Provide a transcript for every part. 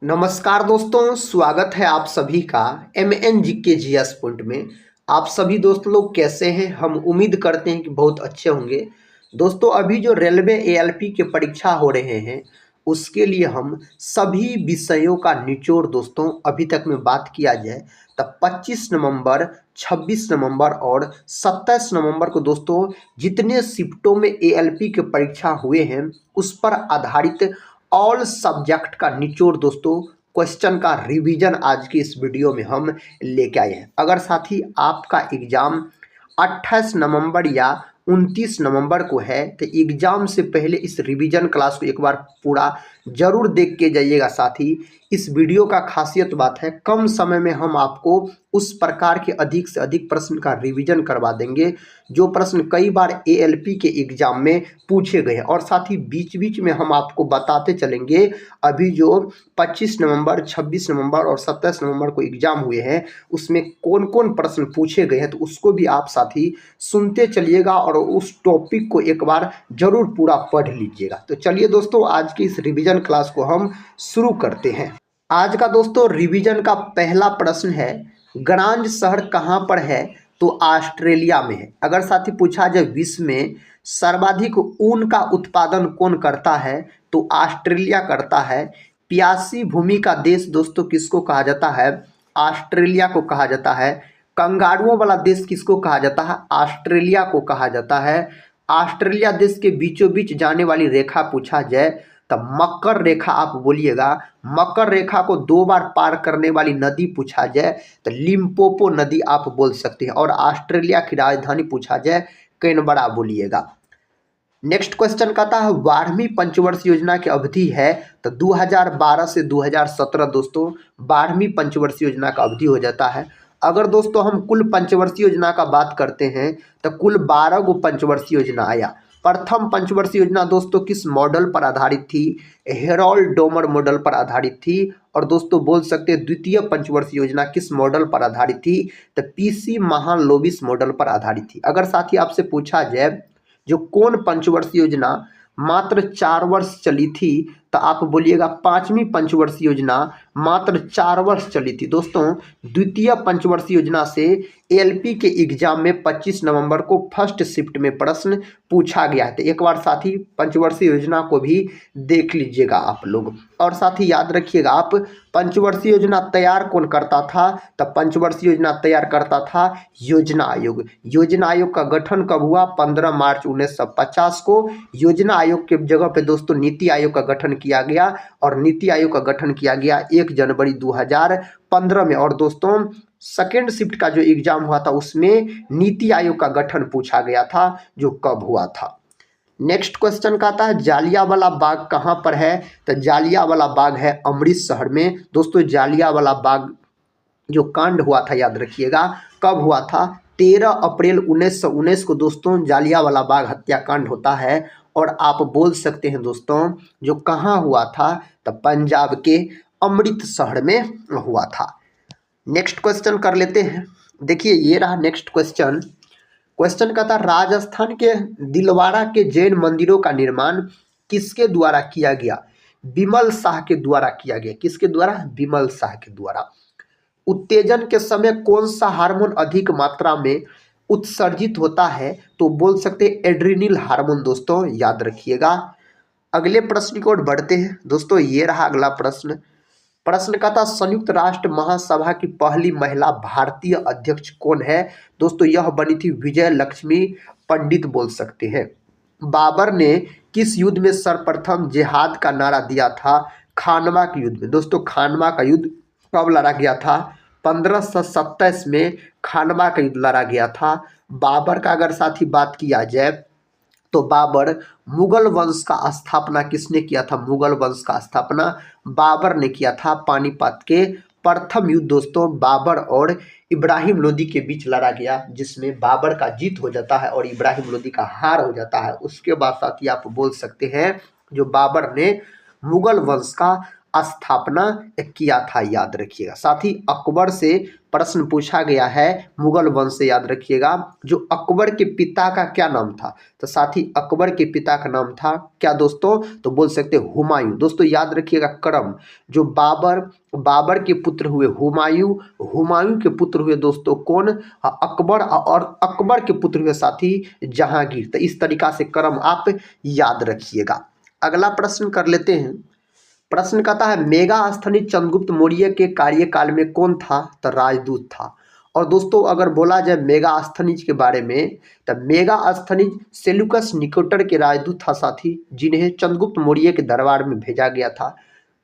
नमस्कार दोस्तों, स्वागत है आप सभी का MN जीके जीएस पॉइंट में। आप सभी दोस्त लोग कैसे हैं? हम उम्मीद करते हैं कि बहुत अच्छे होंगे। दोस्तों, अभी जो रेलवे ALP के परीक्षा हो रहे हैं उसके लिए हम सभी विषयों का निचोड़ दोस्तों अभी तक में बात किया जाए तब 25 नवंबर, 26 नवंबर और 27 नवंबर को दोस्तों जितने शिफ्टों में ALP के परीक्षा हुए हैं उस पर आधारित ऑल सब्जेक्ट का निचोड़ दोस्तों क्वेश्चन का रिवीजन आज की इस वीडियो में हम लेके आए हैं। अगर साथी आपका एग्जाम 28 नवंबर या 29 नवंबर को है तो एग्जाम से पहले इस रिवीजन क्लास को एक बार पूरा जरूर देख के जाइएगा। साथी इस वीडियो का खासियत बात है कम समय में हम आपको उस प्रकार के अधिक से अधिक प्रश्न का रिवीजन करवा देंगे जो प्रश्न कई बार ALP के एग्जाम में पूछे गए हैं। और साथ ही बीच बीच में हम आपको बताते चलेंगे अभी जो 25 नवंबर, 26 नवंबर और 27 नवंबर को एग्जाम हुए हैं उसमें कौन कौन प्रश्न पूछे गए हैं, तो उसको भी आप साथी सुनते चलिएगा और उस टॉपिक को एक बार जरूर पूरा पढ़ लीजिएगा। तो चलिए दोस्तों, आज की इस रिवीजन क्लास को हम शुरू करते हैं। आज का दोस्तों रिवीजन का पहला प्रश्न है, गरांज शहर कहाँ पर है? तो ऑस्ट्रेलिया में है। अगर साथी पूछा जाए विश्व में सर्वाधिक ऊन का उत्पादन कौन करता है? तो ऑस्ट्रेलिया करता है। प्यासी भूमि का देश दोस्तों किसको कहा जाता है? ऑस्ट्रेलिया को कहा जाता है। कंगारुओं वाला देश किसको कहा जाता है? ऑस्ट्रेलिया को कहा जाता है। ऑस्ट्रेलिया देश के बीचों बीच जाने वाली रेखा पूछा जाए तब मकर रेखा आप बोलिएगा। मकर रेखा को 2 बार पार करने वाली नदी पूछा जाए तो लिम्पोपो नदी आप बोल सकते हैं। और ऑस्ट्रेलिया की राजधानी पूछा जाए कैनबरा बोलिएगा। नेक्स्ट क्वेश्चन कहता है 12वीं पंचवर्षीय योजना की अवधि है तो 2012 से 2017 दोस्तों 12वीं पंचवर्षीय योजना का अवधि हो जाता है। अगर दोस्तों हम कुल पंचवर्षीय योजना का बात करते हैं तो कुल 12 गो पंचवर्षीय योजना आया। प्रथम पंचवर्षीय योजना दोस्तों किस मॉडल पर आधारित थी? हेरोल्ड डोमर मॉडल पर आधारित थी। और दोस्तों बोल सकते हैं द्वितीय पंचवर्षीय योजना किस मॉडल पर आधारित थी? तो PC महालोविस मॉडल पर आधारित थी। अगर साथी आपसे पूछा जाए जो कौन पंचवर्षीय योजना मात्र 4 वर्ष चली थी तो आप बोलिएगा 5वीं पंचवर्षीय योजना मात्र 4 वर्ष चली थी। दोस्तों द्वितीय पंचवर्षीय योजना से ALP के एग्जाम में 25 नवंबर को फर्स्ट शिफ्ट में प्रश्न पूछा गया है। एक बार साथी पंचवर्षीय योजना को भी देख लीजिएगा आप लोग। और साथी याद रखिएगा आप पंचवर्षीय योजना तैयार कौन करता था? तब पंचवर्षीय योजना तैयार करता था योजना आयोग। योजना आयोग का गठन कब हुआ? 15 मार्च 1950 को योजना आयोग के जगह पे दोस्तों नीति आयोग का गठन किया गया। और नीति आयोग का गठन किया गया 1 जनवरी 2015 में। और दोस्तों सेकेंड शिफ्ट का जो एग्जाम हुआ था उसमें नीति आयोग का गठन पूछा गया था जो कब हुआ था। नेक्स्ट क्वेश्चन का आता है जालियांवाला बाग कहाँ पर है? तो जालियांवाला बाग है अमृतसर में। दोस्तों जालियांवाला बाग जो कांड हुआ था याद रखिएगा कब हुआ था? 13 अप्रैल 1919 को दोस्तों जालियांवाला बाग हत्याकांड होता है। और आप बोल सकते हैं दोस्तों जो कहाँ हुआ था? तो पंजाब के अमृतसर में हुआ था। नेक्स्ट क्वेश्चन कर लेते हैं। देखिए ये रहा नेक्स्ट क्वेश्चन। क्वेश्चन का था राजस्थान के दिलवाड़ा के जैन मंदिरों का निर्माण किसके द्वारा किया गया? बिमल शाह के द्वारा किया गया। किसके द्वारा? बिमल शाह के द्वारा। उत्तेजन के समय कौन सा हार्मोन अधिक मात्रा में उत्सर्जित होता है? तो बोल सकते हैं एड्रिनल हार्मोन। दोस्तों याद रखिएगा। अगले प्रश्न की ओर बढ़ते हैं। दोस्तों ये रहा अगला प्रश्न। प्रश्न का था संयुक्त राष्ट्र महासभा की पहली महिला भारतीय अध्यक्ष कौन है? दोस्तों यह बनी थी विजय लक्ष्मी पंडित बोल सकते हैं। बाबर ने किस युद्ध में सर्वप्रथम जिहाद का नारा दिया था? खानवा के युद्ध में। दोस्तों खानवा का युद्ध कब लड़ा गया था? 1527 में खानवा का युद्ध लड़ा गया था। बाबर का अगर साथी बात किया जाए तो बाबर मुगल वंश का स्थापना किसने किया था? मुगल वंश का स्थापना बाबर ने किया था। पानीपत के प्रथम युद्ध दोस्तों बाबर और इब्राहिम लोदी के बीच लड़ा गया जिसमें बाबर का जीत हो जाता है और इब्राहिम लोदी का हार हो जाता है। उसके बाद साथी आप बोल सकते हैं जो बाबर ने मुगल वंश का स्थापना किया था, याद रखिएगा। साथ ही अकबर से प्रश्न पूछा गया है मुगल वंश से, याद रखिएगा। जो अकबर के पिता का क्या नाम था? तो साथ ही अकबर के पिता का नाम था क्या दोस्तों? तो बोल सकते हैं हुमायूं। दोस्तों याद रखिएगा क्रम, जो बाबर के पुत्र हुए हुमायूं, हुमायूं के पुत्र हुए दोस्तों कौन? अकबर, और अकबर के पुत्र हुए साथी जहांगीर। तो इस तरीका से क्रम आप याद रखिएगा। अगला प्रश्न कर लेते हैं। प्रश्न कहता है मेगास्थनीज चंद्रगुप्त मौर्य के कार्यकाल में कौन था? तो राजदूत था। और दोस्तों अगर बोला जाए मेगास्थनीज के बारे में, तो मेगास्थनीज सेल्यूकस निकेटर के राजदूत था साथी, जिन्हें चंद्रगुप्त मौर्य के दरबार में भेजा गया था।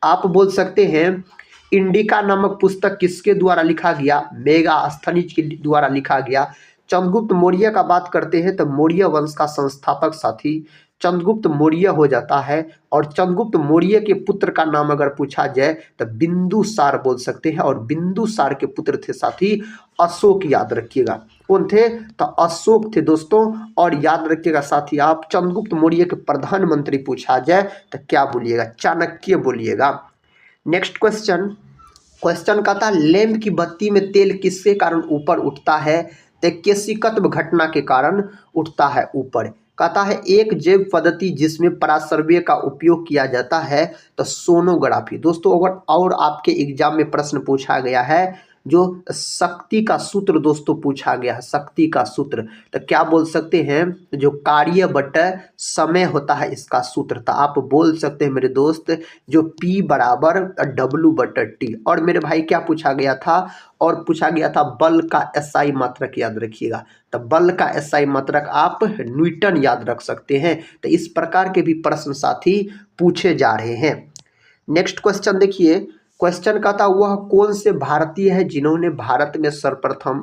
आप बोल सकते हैं इंडिका नामक पुस्तक किसके द्वारा लिखा गया? मेगास्थनीज के द्वारा लिखा गया। चंद्रगुप्त मौर्य का बात करते हैं तो मौर्य वंश का संस्थापक साथी चंद्रगुप्त मौर्य हो जाता है। और चंद्रगुप्त मौर्य के पुत्र का नाम अगर पूछा जाए तो बिंदुसार बोल सकते हैं। और बिंदुसार के पुत्र थे साथी अशोक, याद रखिएगा। कौन थे? तो अशोक थे दोस्तों। और याद रखिएगा साथी आप चंद्रगुप्त मौर्य के प्रधानमंत्री पूछा जाए तो क्या बोलिएगा? चाणक्य बोलिएगा। नेक्स्ट क्वेश्चन कहता है लैंप की बत्ती में तेल किसके कारण ऊपर उठता है? तो केशिकत्व घटना के कारण उठता है ऊपर। कहता है एक जैव पद्धति जिसमें परासर्वे का उपयोग किया जाता है तो सोनोग्राफी। दोस्तों अगर और आपके एग्जाम में प्रश्न पूछा गया है जो शक्ति का सूत्र दोस्तों पूछा गया है, शक्ति का सूत्र, तो क्या बोल सकते हैं? जो कार्य बटा समय होता है इसका सूत्र। तो आप बोल सकते हैं मेरे दोस्त जो P बराबर W/T। और मेरे भाई क्या पूछा गया था? और पूछा गया था बल का SI मात्रक, याद रखिएगा। तो बल का SI मात्रक आप न्यूटन याद रख सकते हैं। तो इस प्रकार के भी प्रश्न साथी पूछे जा रहे हैं। नेक्स्ट क्वेश्चन देखिए। क्वेश्चन कहता वह कौन से भारतीय है जिन्होंने भारत में सर्वप्रथम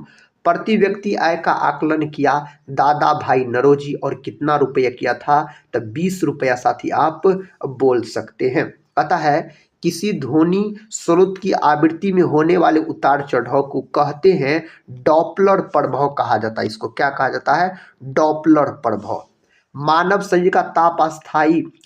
प्रति व्यक्ति आय का आकलन किया? दादा भाई नौरोजी। और कितना रुपया किया था? तो 20 रुपया साथी आप बोल सकते हैं। कहता है किसी ध्वनि स्रोत की आवृत्ति में होने वाले उतार चढ़ाव को कहते हैं डॉपलर प्रभाव कहा जाता है। इसको क्या कहा जाता है? डॉपलर प्रभाव। मानव शरीर का ताप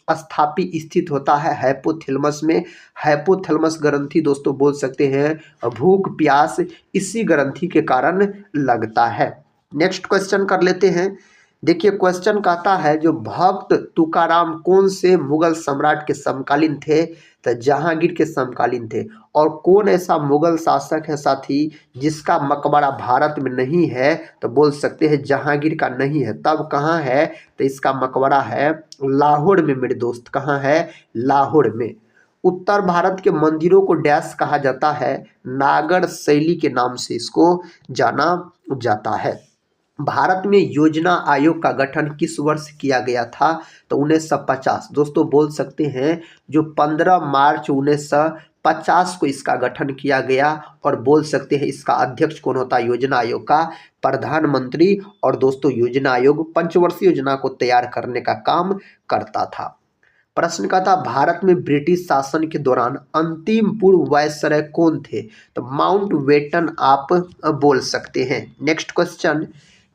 स्थापी स्थित होता है हाइपोथैलेमस में। हाइपोथैलेमस ग्रंथि दोस्तों बोल सकते हैं भूख प्यास इसी ग्रंथि के कारण लगता है। नेक्स्ट क्वेश्चन कर लेते हैं। देखिए क्वेश्चन कहता है जो भक्त तुकाराम कौन से मुगल सम्राट के समकालीन थे? तो जहांगीर के समकालीन थे। और कौन ऐसा मुगल शासक है साथी जिसका मकबरा भारत में नहीं है? तो बोल सकते हैं जहांगीर का नहीं है। तब कहाँ है? तो इसका मकबरा है लाहौर में मेरे दोस्त। कहाँ है? लाहौर में। उत्तर भारत के मंदिरों को डैश कहा जाता है? नागर शैली के नाम से इसको जाना जाता है। भारत में योजना आयोग का गठन किस वर्ष किया गया था? तो 1950। दोस्तों बोल सकते हैं जो 15 मार्च 1950 को इसका गठन किया गया। और बोल सकते हैं इसका अध्यक्ष कौन होता है योजना आयोग का? प्रधानमंत्री। और दोस्तों योजना आयोग पंचवर्षीय योजना को तैयार करने का काम करता था। प्रश्न का था भारत में ब्रिटिश शासन के दौरान अंतिम पूर्व वायसराय कौन थे? तो माउंट बेटन आप बोल सकते हैं। नेक्स्ट क्वेश्चन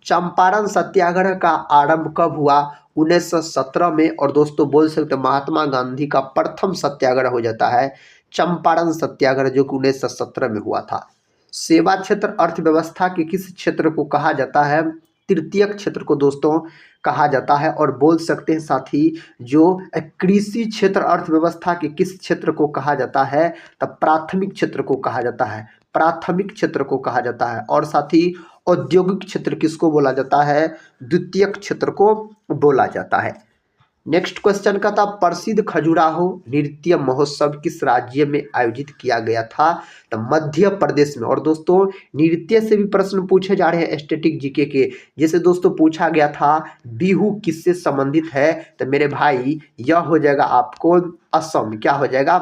चंपारण सत्याग्रह का आरंभ कब हुआ? 1917 में। और दोस्तों बोल सकते महात्मा गांधी का प्रथम सत्याग्रह हो जाता है चंपारण सत्याग्रह जो कि 1917 में हुआ था। सेवा क्षेत्र अर्थव्यवस्था के किस क्षेत्र को कहा जाता है? तृतीयक क्षेत्र को दोस्तों कहा जाता है। और बोल सकते हैं साथी जो कृषि क्षेत्र अर्थव्यवस्था के किस क्षेत्र को कहा जाता है? तब प्राथमिक क्षेत्र को कहा जाता है। प्राथमिक क्षेत्र को कहा जाता है। और साथी औद्योगिक क्षेत्र किसको बोला जाता है? द्वितीयक क्षेत्र को बोला जाता है। नेक्स्ट क्वेश्चन का था प्रसिद्ध खजुराहो नृत्य महोत्सव किस राज्य में आयोजित किया गया था? तो मध्य प्रदेश में। और दोस्तों नृत्य से भी प्रश्न पूछे जा रहे हैं स्टैटिक जीके के। जैसे दोस्तों पूछा गया था बिहू किससे संबंधित है? तो मेरे भाई यह हो जाएगा आपको असम। क्या हो जाएगा?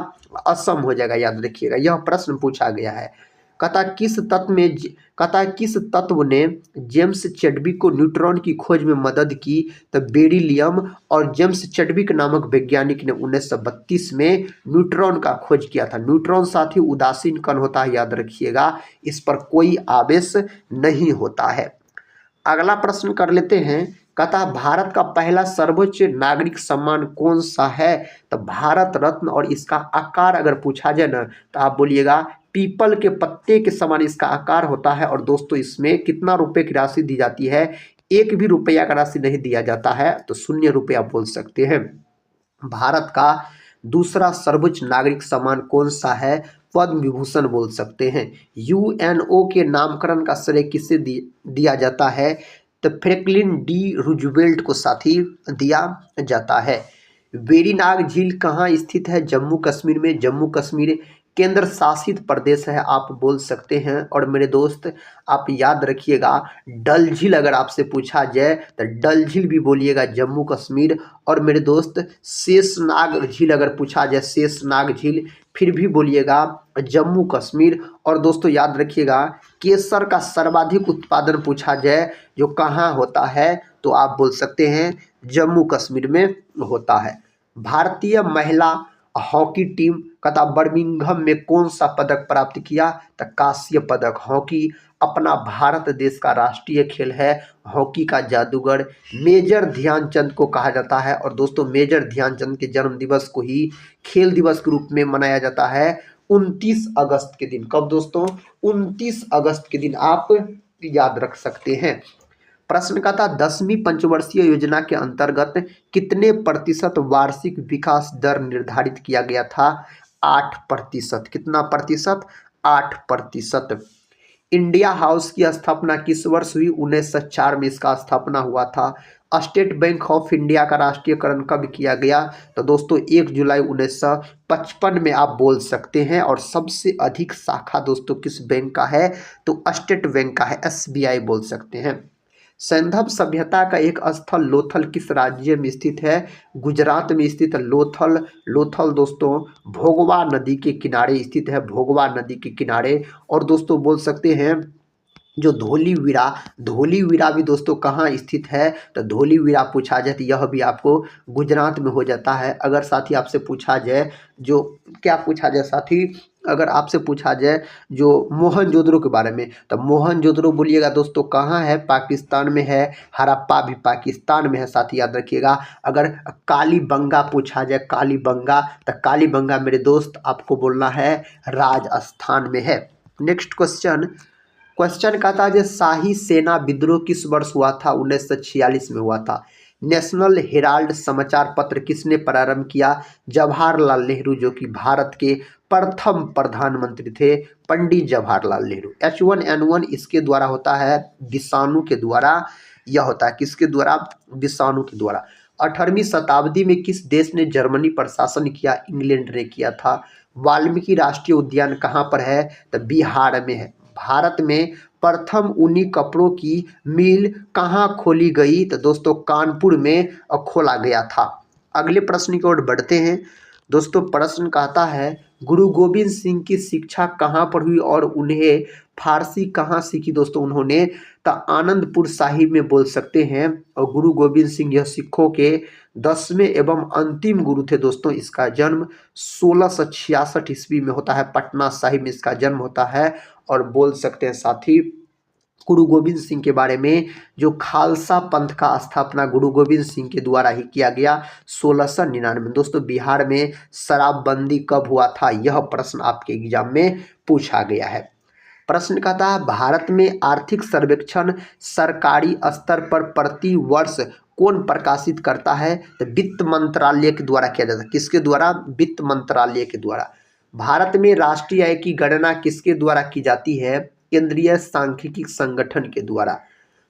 असम हो जाएगा, याद रखिएगा। यह प्रश्न पूछा गया है। कहता किस तत्व ने जेम्स चैडविक को न्यूट्रॉन की खोज में मदद की? तो बेरिलियम। और जेम्स चैडविक नामक वैज्ञानिक ने 1932 में न्यूट्रॉन का खोज किया था। न्यूट्रॉन साथी उदासीन कण होता है, याद रखिएगा। इस पर कोई आवेश नहीं होता है। अगला प्रश्न कर लेते हैं। कहता है भारत का पहला सर्वोच्च नागरिक सम्मान कौन सा है? तो भारत रत्न। और इसका आकार अगर पूछा जाए ना तो आप बोलिएगा पीपल के पत्ते के समान इसका आकार होता है। और दोस्तों इसमें कितना रुपए की राशि दी जाती है? एक भी रुपया का राशि नहीं दिया जाता है, तो 0 रुपया बोल सकते हैं। भारत का दूसरा सर्वोच्च नागरिक सम्मान कौन सा है? पद्म विभूषण बोल सकते हैं। यूएनओ के नामकरण का श्रेय किसे दिया जाता है? तो फ्रैंकलिन डी रूजवेल्ट को साथी दिया जाता है। वेरीनाग झील कहाँ स्थित है? जम्मू कश्मीर में। जम्मू कश्मीर केंद्र शासित प्रदेश है, आप बोल सकते हैं। और मेरे दोस्त आप याद रखिएगा, डल झील अगर आपसे पूछा जाए तो डल झील भी बोलिएगा जम्मू कश्मीर। और मेरे दोस्त शेषनाग झील अगर पूछा जाए, शेषनाग झील, फिर भी बोलिएगा जम्मू कश्मीर। और दोस्तों याद रखिएगा, केसर का सर्वाधिक उत्पादन पूछा जाए जो कहाँ होता है, तो आप बोल सकते हैं जम्मू कश्मीर में होता है। भारतीय महिला हॉकी टीम कता बर्मिंघम में कौन सा पदक प्राप्त किया? तो कांस्य पदक। हॉकी अपना भारत देश का राष्ट्रीय खेल है। हॉकी का जादूगर मेजर ध्यानचंद को कहा जाता है। और दोस्तों मेजर ध्यानचंद के जन्म दिवस को ही खेल दिवस के रूप में मनाया जाता है 29 अगस्त के दिन। कब दोस्तों? 29 अगस्त के दिन आप याद रख सकते हैं। प्रश्न का था 10वीं पंचवर्षीय योजना के अंतर्गत कितने प्रतिशत वार्षिक विकास दर निर्धारित किया गया था? 8%। कितना प्रतिशत? 8%। इंडिया हाउस की स्थापना किस वर्ष हुई? 1904 में इसका स्थापना हुआ था। स्टेट बैंक ऑफ इंडिया का राष्ट्रीयकरण कब किया गया? तो दोस्तों 1 जुलाई 1955 में आप बोल सकते हैं। और सबसे अधिक शाखा दोस्तों किस बैंक का है? तो स्टेट बैंक का है, SBI बोल सकते हैं। सैंधव सभ्यता का एक स्थल लोथल किस राज्य में स्थित है? गुजरात में स्थित है लोथल। लोथल दोस्तों भोगवा नदी के किनारे स्थित है, भोगवा नदी के किनारे। और दोस्तों बोल सकते हैं जो धोलीवीरा, धोलीवीरा भी दोस्तों कहाँ स्थित है? तो धोलीवीरा पूछा जाए तो यह भी आपको गुजरात में हो जाता है। अगर साथी आपसे पूछा जाए जो क्या पूछा जाए साथी, अगर आपसे पूछा जाए जो मोहनजोदड़ो के बारे में, तो मोहनजोदड़ो बोलिएगा दोस्तों कहाँ है? पाकिस्तान में है। हड़प्पा भी पाकिस्तान में है, साथी याद रखिएगा। अगर कालीबंगा पूछा जाए, कालीबंगा, तो कालीबंगा मेरे दोस्त आपको बोलना है राजस्थान में है। नेक्स्ट क्वेश्चन का था जो शाही सेना विद्रोह किस वर्ष हुआ था? 1946 में हुआ था। नेशनल हेराल्ड समाचार पत्र किसने प्रारंभ किया? जवाहरलाल नेहरू, जो कि भारत के प्रथम प्रधानमंत्री थे, पंडित जवाहरलाल नेहरू। H1N1 इसके द्वारा होता है विषाणु के द्वारा। यह होता है किसके द्वारा? विषाणु के द्वारा। 18वीं शताब्दी में किस देश ने जर्मनी पर शासन किया? इंग्लैंड ने किया था। वाल्मीकि राष्ट्रीय उद्यान कहाँ पर है? तो बिहार में है। भारत में प्रथम ऊनी कपड़ों की मिल कहाँ खोली गई? तो दोस्तों कानपुर में खोला गया था। अगले प्रश्न की ओर बढ़ते हैं दोस्तों। प्रश्न कहता है गुरु गोविंद सिंह की शिक्षा कहाँ पर हुई और उन्हें फारसी कहाँ सीखी? दोस्तों उन्होंने तो आनंदपुर साहिब में बोल सकते हैं। और गुरु गोविंद सिंह यह सिखों के 10वें एवं अंतिम गुरु थे दोस्तों। इसका जन्म 1666 ईस्वी में होता है, पटना साहिब में इसका जन्म होता है। और बोल सकते हैं साथी गुरु गोविंद सिंह के बारे में जो खालसा पंथ का स्थापना गुरु गोविंद सिंह के द्वारा ही किया गया 1699। दोस्तों बिहार में शराबबंदी कब हुआ था? यह प्रश्न आपके एग्जाम में पूछा गया है। प्रश्न का था भारत में आर्थिक सर्वेक्षण सरकारी स्तर पर प्रति वर्ष कौन प्रकाशित करता है? तो वित्त मंत्रालय के द्वारा किया जाता है। किसके द्वारा? वित्त मंत्रालय के द्वारा। भारत में राष्ट्रीय आय की गणना किसके द्वारा की जाती है? केंद्रीय सांख्यिकी संगठन के द्वारा।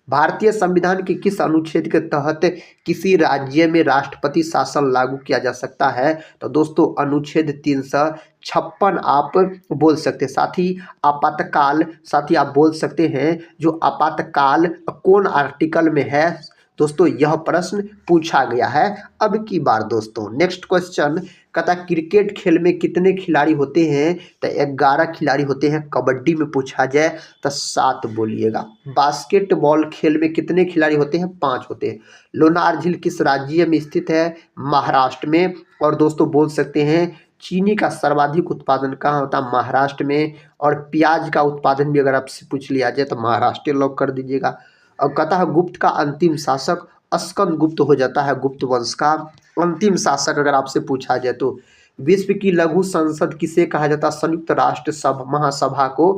भारतीय संविधान के किस अनुच्छेद के तहत किसी राज्य में राष्ट्रपति शासन लागू किया जा सकता है? तो दोस्तों अनुच्छेद 356 आप बोल सकते हैं। साथ ही आप बोल सकते हैं जो आपातकाल कौन आर्टिकल में है? दोस्तों यह प्रश्न पूछा गया है अब की बार दोस्तों। नेक्स्ट क्वेश्चन कहता क्रिकेट खेल में कितने खिलाड़ी होते हैं? तो 11 खिलाड़ी होते हैं। कबड्डी में पूछा जाए तो 7 बोलिएगा। बास्केटबॉल खेल में कितने खिलाड़ी होते हैं? 5 होते हैं। लोनार झील किस राज्य में स्थित है? महाराष्ट्र में। और दोस्तों बोल सकते हैं चीनी का सर्वाधिक उत्पादन कहाँ होता है? महाराष्ट्र में। और प्याज का उत्पादन भी अगर आपसे पूछ लिया जाए तो महाराष्ट्र लॉक कर दीजिएगा। और कहता है गुप्त का अंतिम शासक स्कंद गुप्त हो जाता है गुप्त वंश का अंतिम शासक अगर आपसे पूछा जाए तो। विश्व की लघु संसद किसे कहा जाता है? संयुक्त राष्ट्र महासभा को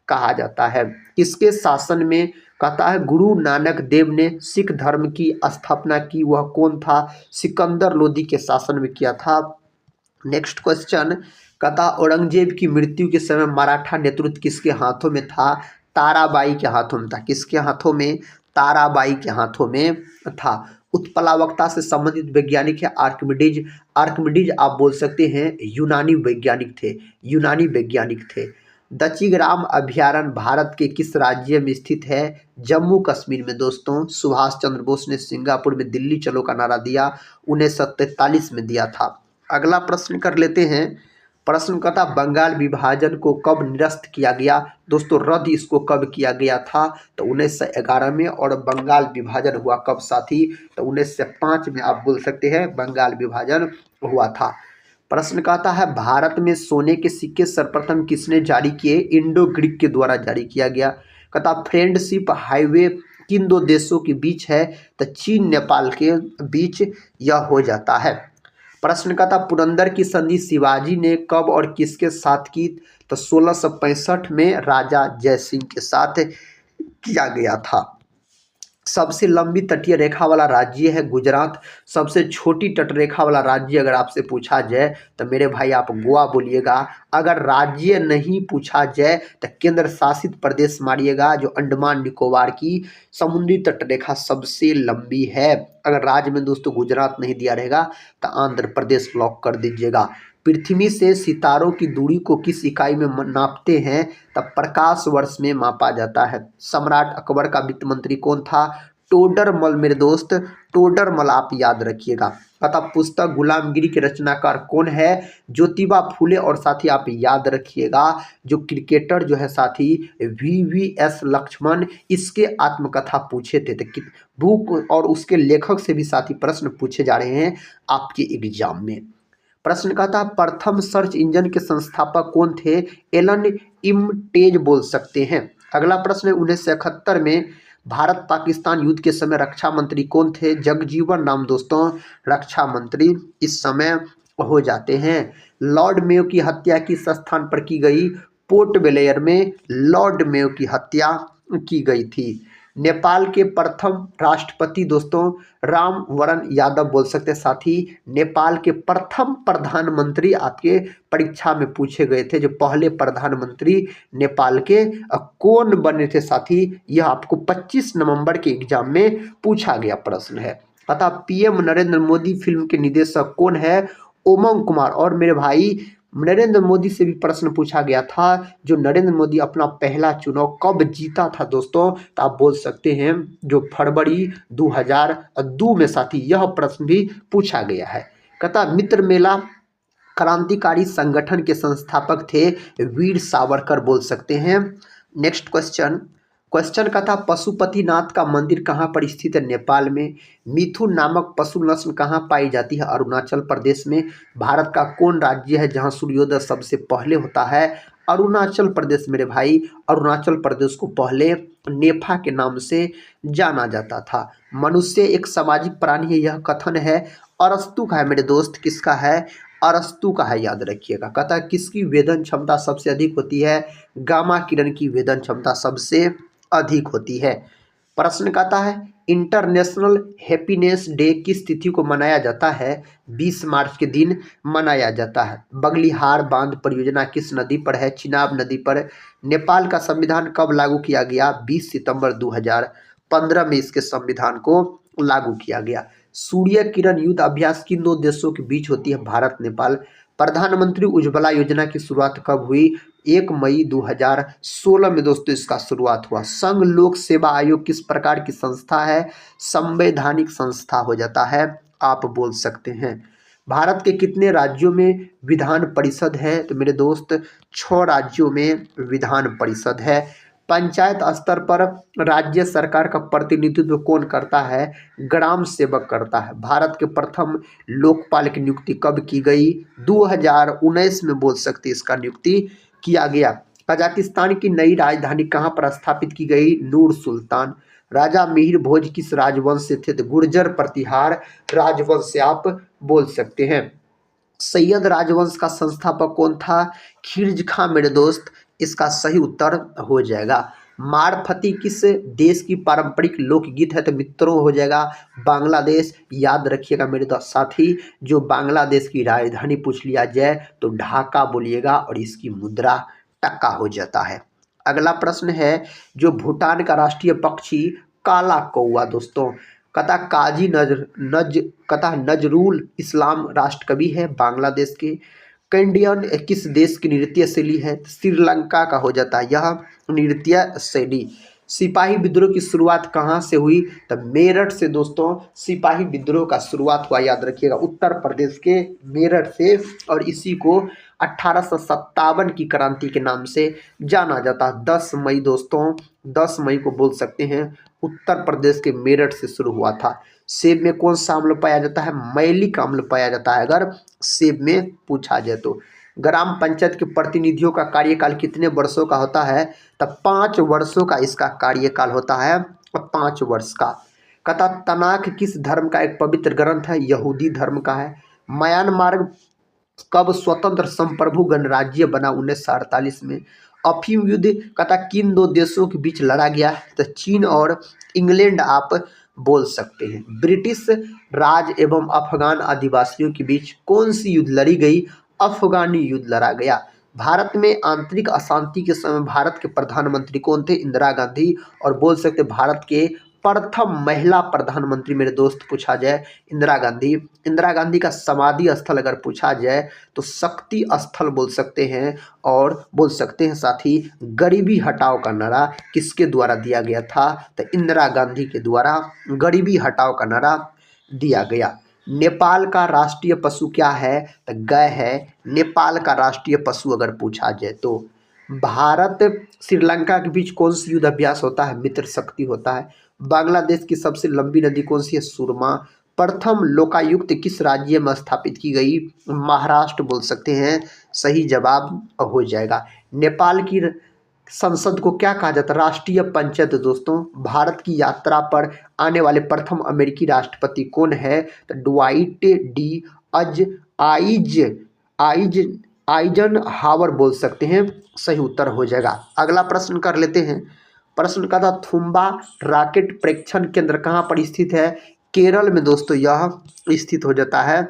कहा जाता है। किसके शासन में? कहता है गुरु नानक देव ने सिख धर्म की स्थापना की, वह कौन था? सिकंदर लोदी के शासन में किया था। नेक्स्ट क्वेश्चन कहता औरंगजेब की मृत्यु के समय मराठा नेतृत्व किसके हाथों में था? ताराबाई के हाथों में था। किसके हाथों में? ताराबाई के हाथों में था। उत्पलावक्ता से संबंधित वैज्ञानिक है आर्किमिडीज। आर्किमिडीज आप बोल सकते हैं यूनानी वैज्ञानिक थे, यूनानी वैज्ञानिक थे। दचिग्राम अभ्यारण्य भारत के किस राज्य में स्थित है? जम्मू कश्मीर में दोस्तों। सुभाष चंद्र बोस ने सिंगापुर में दिल्ली चलो का नारा दिया 1943 में दिया था। अगला प्रश्न कर लेते हैं। प्रश्न कहता बंगाल विभाजन को कब निरस्त किया गया? दोस्तों रद्द इसको कब किया गया था? तो 1911 में। और बंगाल विभाजन हुआ कब साथी? तो 1905 में आप बोल सकते हैं बंगाल विभाजन हुआ था। प्रश्न कहता है भारत में सोने के सिक्के सर्वप्रथम किसने जारी किए? इंडो ग्रीक के द्वारा जारी किया गया। कहता फ्रेंडशिप हाईवे किन दो देशों के बीच है? तो चीन नेपाल के बीच यह हो जाता है। प्रश्न का था पुरंदर की संधि शिवाजी ने कब और किसके साथ की? तो 1665 में राजा जयसिंह के साथ किया गया था। सबसे लंबी तटीय रेखा वाला राज्य है गुजरात। सबसे छोटी तटरेखा वाला राज्य अगर आपसे पूछा जाए तो मेरे भाई आप गोवा बोलिएगा। अगर राज्य नहीं पूछा जाए तो केंद्र शासित प्रदेश मारिएगा, जो अंडमान निकोबार की समुद्री तटरेखा सबसे लंबी है। अगर राज्य में दोस्तों गुजरात नहीं दिया रहेगा तो आंध्र प्रदेश लॉक कर दीजिएगा। पृथ्वी से सितारों की दूरी को किस इकाई में नापते हैं? तब प्रकाश वर्ष में मापा जाता है। सम्राट अकबर का वित्त मंत्री कौन था? टोडरमल मेरे दोस्त, टोडरमल आप याद रखिएगा। अतः पुस्तक गुलामगिरी के रचनाकार कौन है? ज्योतिबा फूले। और साथी आप याद रखिएगा जो क्रिकेटर जो है साथी VVS लक्ष्मण, इसके आत्मकथा पूछे थे। तो बुक और उसके लेखक से भी साथी प्रश्न पूछे जा रहे हैं आपके एग्जाम में। प्रश्न का था प्रथम सर्च इंजन के संस्थापक कौन थे? एलन इम्टेज बोल सकते हैं। अगला प्रश्न है 1971 में भारत पाकिस्तान युद्ध के समय रक्षा मंत्री कौन थे? जगजीवन राम दोस्तों रक्षा मंत्री इस समय हो जाते हैं। लॉर्ड मेयो की हत्या किस स्थान पर की गई? पोर्ट ब्लेयर में लॉर्ड मेयो की हत्या की गई थी। नेपाल के प्रथम राष्ट्रपति दोस्तों राम वरण यादव बोल सकते हैं साथी। नेपाल के प्रथम प्रधानमंत्री आपके परीक्षा में पूछे गए थे, जो पहले प्रधानमंत्री नेपाल के कौन बने थे साथी? यह आपको 25 नवंबर के एग्जाम में पूछा गया प्रश्न है। अतः PM नरेंद्र मोदी फिल्म के निर्देशक कौन है? उमंग कुमार। और मेरे भाई नरेंद्र मोदी से भी प्रश्न पूछा गया था, जो नरेंद्र मोदी अपना पहला चुनाव कब जीता था दोस्तों? तो आप बोल सकते हैं जो फरवरी 2002 में साथी यह प्रश्न भी पूछा गया है। कहता मित्र मेला क्रांतिकारी संगठन के संस्थापक थे वीर सावरकर बोल सकते हैं। नेक्स्ट क्वेश्चन का था पशुपतिनाथ का मंदिर कहाँ पर स्थित है? नेपाल में। मिथुन नामक पशु नस्ल कहाँ पाई जाती है? अरुणाचल प्रदेश में। भारत का कौन राज्य है जहाँ सूर्योदय सबसे पहले होता है? अरुणाचल प्रदेश मेरे भाई। अरुणाचल प्रदेश को पहले नेफा के नाम से जाना जाता था। मनुष्य एक सामाजिक प्राणी है, यह कथन है अरस्तु का है मेरे दोस्त। किसका है? अरस्तु का है, याद रखिएगा। कहता है किसकी वेदन क्षमता सबसे अधिक होती है? गामा किरण की वेदन क्षमता सबसे अधिक होती है। प्रश्न कहता है इंटरनेशनल हैप्पीनेस डे किस तिथि को मनाया जाता है? 20 मार्च के दिन मनाया जाता है। बगलिहार बांध परियोजना किस नदी पर है? चिनाब नदी पर। नेपाल का संविधान कब लागू किया गया? 20 सितंबर 2015 में इसके संविधान को लागू किया गया। सूर्य किरण युद्ध अभ्यास किन दो देशों के बीच होती है? भारत नेपाल। प्रधानमंत्री उज्ज्वला योजना की शुरुआत कब हुई? 1 मई 2016 में दोस्तों इसका शुरुआत हुआ। संघ लोक सेवा आयोग किस प्रकार की संस्था है? संवैधानिक संस्था हो जाता है, आप बोल सकते हैं। भारत के कितने राज्यों में विधान परिषद है? तो मेरे दोस्त 6 राज्यों में विधान परिषद है। पंचायत स्तर पर राज्य सरकार का प्रतिनिधित्व कौन करता है? ग्राम सेवक करता है। भारत के प्रथम लोकपाल की नियुक्ति कब की गई? 2019 में बोल सकते इसका नियुक्ति किया गया। कजाकिस्तान की नई राजधानी कहाँ पर स्थापित की गई? नूर सुल्तान। राजा मिहिर भोज किस राजवंश से थे? तो गुर्जर प्रतिहार राजवंश से आप बोल सकते हैं। सैयद राजवंश का संस्थापक कौन था? खिलजी खां मेरे दोस्त, इसका सही उत्तर हो जाएगा। मारफती किस देश की पारंपरिक लोकगीत है? तो मित्रों हो जाएगा बांग्लादेश। याद रखिएगा मेरे दोस्त साथी, जो बांग्लादेश की राजधानी पूछ लिया जाए तो ढाका बोलिएगा और इसकी मुद्रा टका हो जाता है। अगला प्रश्न है, जो भूटान का राष्ट्रीय पक्षी काला कौवा दोस्तों, कथा काजी कथा नजरुल इस्लाम राष्ट्र कवि है बांग्लादेश के। कैंडियन किस देश की नृत्य शैली है? श्रीलंका का हो जाता है यह नृत्य शैली। सिपाही विद्रोह की शुरुआत कहाँ से हुई? तो मेरठ से दोस्तों सिपाही विद्रोह का शुरुआत हुआ, याद रखिएगा उत्तर प्रदेश के मेरठ से, और इसी को 1857 की क्रांति के नाम से जाना जाता है। 10 मई दोस्तों, 10 मई को बोल सकते हैं उत्तर प्रदेश के मेरठ से शुरू हुआ था। सेब में कौन सा अम्ल पाया जाता है? मैलिक अम्ल पाया जाता है अगर सेब में पूछा जाए तो। ग्राम पंचायत के प्रतिनिधियों का कार्यकाल कितने वर्षों का होता है? तब 5 वर्षों का इसका कार्यकाल होता है, 5 वर्ष का। कथा तनाख किस धर्म का एक पवित्र ग्रंथ है? यहूदी धर्म का है। म्यांमार कब स्वतंत्र संप्रभु गणराज्य बना? 1948 में। अफीम युद्ध कथा किन 2 देशों के बीच लड़ा गया? तो चीन और इंग्लैंड आप बोल सकते हैं। ब्रिटिश राज एवं अफगान आदिवासियों के बीच कौन सी युद्ध लड़ी गई? अफगानी युद्ध लड़ा गया। भारत में आंतरिक अशांति के समय भारत के प्रधानमंत्री कौन थे? इंदिरा गांधी। और बोल सकते भारत के प्रथम महिला प्रधानमंत्री मेरे दोस्त पूछा जाए इंदिरा गांधी। इंदिरा गांधी का समाधि स्थल अगर पूछा जाए तो शक्ति स्थल बोल सकते हैं। और बोल सकते हैं साथ ही गरीबी हटाओ का नारा किसके द्वारा दिया गया था? तो इंदिरा गांधी के द्वारा गरीबी हटाओ का नारा दिया गया। नेपाल का राष्ट्रीय पशु क्या है? तो गाय है नेपाल का राष्ट्रीय पशु अगर पूछा जाए तो। भारत श्रीलंका के बीच कौन सी युद्ध अभ्यास होता है? मित्र शक्ति होता है। बांग्लादेश की सबसे लंबी नदी कौन सी है? सुरमा। प्रथम लोकायुक्त किस राज्य में स्थापित की गई? महाराष्ट्र बोल सकते हैं, सही जवाब हो जाएगा। नेपाल की संसद को क्या कहा जाता है? राष्ट्रीय पंचायत दोस्तों। भारत की यात्रा पर आने वाले प्रथम अमेरिकी राष्ट्रपति कौन है? तो ड्वाइट डी अज आइज आइज आइजन हावर बोल सकते हैं, सही उत्तर हो जाएगा। अगला प्रश्न कर लेते हैं। प्रश्न का था थुम्बा रॉकेट प्रेक्षण केंद्र कहाँ पर स्थित है? केरल में दोस्तों यह स्थित हो जाता है,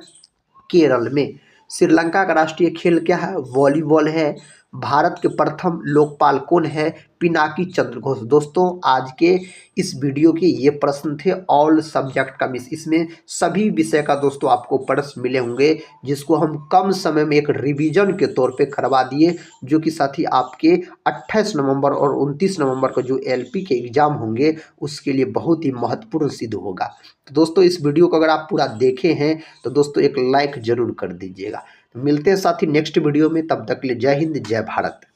केरल में। श्रीलंका का राष्ट्रीय खेल क्या है? वॉलीबॉल है। भारत के प्रथम लोकपाल कौन है? पिनाकी चंद्र घोष। दोस्तों आज के इस वीडियो के ये प्रश्न थे ऑल सब्जेक्ट का मिस, इसमें सभी विषय का दोस्तों आपको प्रश्न मिले होंगे, जिसको हम कम समय में एक रिवीजन के तौर पे करवा दिए, जो कि साथ ही आपके 28 नवंबर और 29 नवंबर को जो एलपी के एग्जाम होंगे उसके लिए बहुत ही महत्वपूर्ण सिद्ध होगा। तो दोस्तों इस वीडियो को अगर आप पूरा देखे हैं तो दोस्तों एक लाइक जरूर कर दीजिएगा। मिलते हैं साथी नेक्स्ट वीडियो में, तब तक के लिए जय हिंद जय भारत।